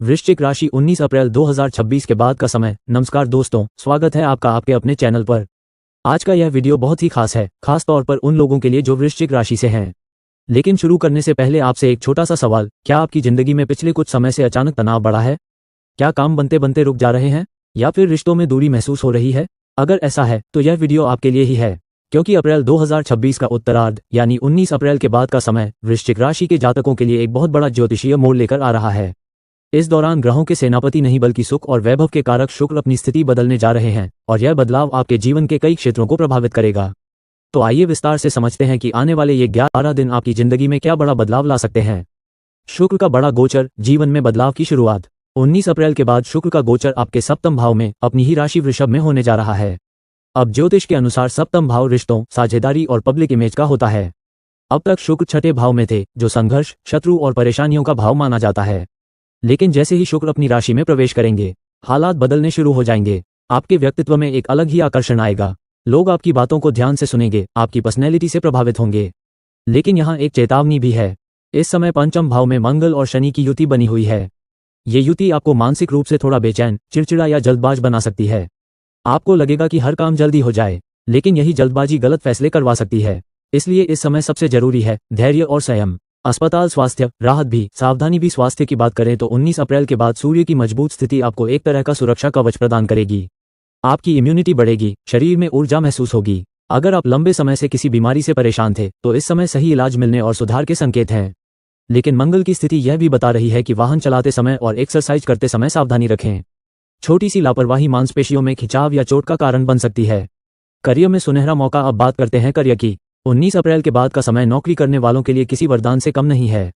वृश्चिक राशि 19 अप्रैल 2026 के बाद का समय। नमस्कार दोस्तों, स्वागत है आपका आपके अपने चैनल पर। आज का यह वीडियो बहुत ही खास है, खास तौर पर उन लोगों के लिए जो वृश्चिक राशि से हैं। लेकिन शुरू करने से पहले आपसे एक छोटा सा सवाल, क्या आपकी जिंदगी में पिछले कुछ समय से अचानक तनाव बढ़ा है? क्या काम बनते बनते रुक जा रहे हैं या फिर रिश्तों में दूरी महसूस हो रही है? अगर ऐसा है तो यह वीडियो आपके लिए ही है, क्योंकि अप्रैल 2026 का उत्तरार्ध यानी 19 अप्रैल के बाद का समय वृश्चिक राशि के जातकों के लिए एक बहुत बड़ा ज्योतिषीय मोड़ लेकर आ रहा है। इस दौरान ग्रहों के सेनापति नहीं बल्कि सुख और वैभव के कारक शुक्र अपनी स्थिति बदलने जा रहे हैं और यह बदलाव आपके जीवन के कई क्षेत्रों को प्रभावित करेगा। तो आइए विस्तार से समझते हैं कि आने वाले ये 11 दिन आपकी जिंदगी में क्या बड़ा बदलाव ला सकते हैं। शुक्र का बड़ा गोचर, जीवन में बदलाव की शुरुआत। 19 अप्रैल के बाद शुक्र का गोचर आपके सप्तम भाव में अपनी ही राशि वृषभ में होने जा रहा है। अब ज्योतिष के अनुसार सप्तम भाव रिश्तों, साझेदारी और पब्लिक इमेज का होता है। अब तक शुक्र छठे भाव में थे, जो संघर्ष, शत्रु और परेशानियों का भाव माना जाता है। लेकिन जैसे ही शुक्र अपनी राशि में प्रवेश करेंगे, हालात बदलने शुरू हो जाएंगे। आपके व्यक्तित्व में एक अलग ही आकर्षण आएगा। लोग आपकी बातों को ध्यान से सुनेंगे, आपकी पर्सनैलिटी से प्रभावित होंगे। लेकिन यहाँ एक चेतावनी भी है। इस समय पंचम भाव में मंगल और शनि की युति बनी हुई है। ये युति आपको मानसिक रूप से थोड़ा बेचैन, चिड़चिड़ा या जल्दबाज बना सकती है। आपको लगेगा कि हर काम जल्दी हो जाए, लेकिन यही जल्दबाजी गलत फैसले करवा सकती है। इसलिए इस समय सबसे जरूरी है धैर्य और संयम। अस्पताल, स्वास्थ्य, राहत भी, सावधानी भी। स्वास्थ्य की बात करें तो 19 अप्रैल के बाद सूर्य की मजबूत स्थिति आपको एक तरह का सुरक्षा कवच प्रदान करेगी। आपकी इम्यूनिटी बढ़ेगी, शरीर में ऊर्जा महसूस होगी। अगर आप लंबे समय से किसी बीमारी से परेशान थे तो इस समय सही इलाज मिलने और सुधार के संकेत हैं। लेकिन मंगल की स्थिति यह भी बता रही है कि वाहन चलाते समय और एक्सरसाइज करते समय सावधानी रखें। छोटी सी लापरवाही मांसपेशियों में खिंचाव या चोट का कारण बन सकती है। करियर में सुनहरा मौका। अब बात करते हैं करियर की। 19 अप्रैल के बाद का समय नौकरी करने वालों के लिए किसी वरदान से कम नहीं है।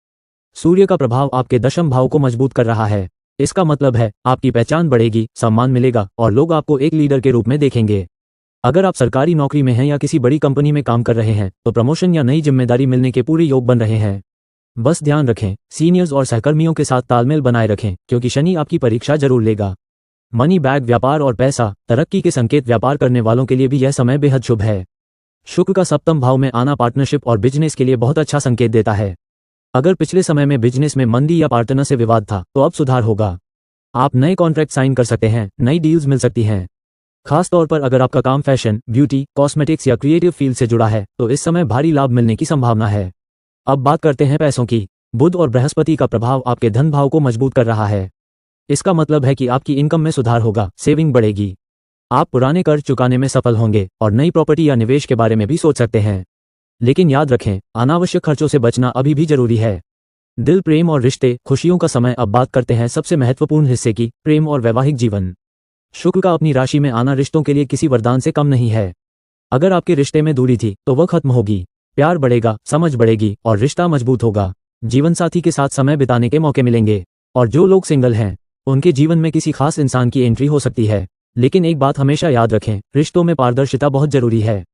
सूर्य का प्रभाव आपके दशम भाव को मजबूत कर रहा है। इसका मतलब है आपकी पहचान बढ़ेगी, सम्मान मिलेगा और लोग आपको एक लीडर के रूप में देखेंगे। अगर आप सरकारी नौकरी में हैं या किसी बड़ी कंपनी में काम कर रहे हैं तो प्रमोशन या नई जिम्मेदारी मिलने के पूरे योग बन रहे हैं। बस ध्यान रखें, सीनियर्स और सहकर्मियों के साथ तालमेल बनाए रखें, क्योंकि शनि आपकी परीक्षा जरूर लेगा। मनी बैग, व्यापार और पैसा, तरक्की के संकेत। व्यापार करने वालों के लिए भी यह समय बेहद शुभ है। शुक्र का सप्तम भाव में आना पार्टनरशिप और बिजनेस के लिए बहुत अच्छा संकेत देता है। अगर पिछले समय में बिजनेस में मंदी या पार्टनर से विवाद था तो अब सुधार होगा। आप नए कॉन्ट्रैक्ट साइन कर सकते हैं, नई डील्स मिल सकती हैं। खास तौर पर अगर आपका काम फैशन, ब्यूटी, कॉस्मेटिक्स या क्रिएटिव फील्ड से जुड़ा है तो इस समय भारी लाभ मिलने की संभावना है। अब बात करते हैं पैसों की। बुध और बृहस्पति का प्रभाव आपके धन भाव को मजबूत कर रहा है। इसका मतलब है कि आपकी इनकम में सुधार होगा, सेविंग बढ़ेगी। आप पुराने कर्ज चुकाने में सफल होंगे और नई प्रॉपर्टी या निवेश के बारे में भी सोच सकते हैं। लेकिन याद रखें, अनावश्यक खर्चों से बचना अभी भी जरूरी है। दिल, प्रेम और रिश्ते, खुशियों का समय। अब बात करते हैं सबसे महत्वपूर्ण हिस्से की, प्रेम और वैवाहिक जीवन। शुक्र का अपनी राशि में आना रिश्तों के लिए किसी वरदान से कम नहीं है। अगर आपके रिश्ते में दूरी थी तो वह खत्म होगी, प्यार बढ़ेगा, समझ बढ़ेगी और रिश्ता मजबूत होगा। जीवन साथी के साथ समय बिताने के मौके मिलेंगे। और जो लोग सिंगल हैं उनके जीवन में किसी खास इंसान की एंट्री हो सकती है। लेकिन एक बात हमेशा याद रखें, रिश्तों में पारदर्शिता बहुत जरूरी है।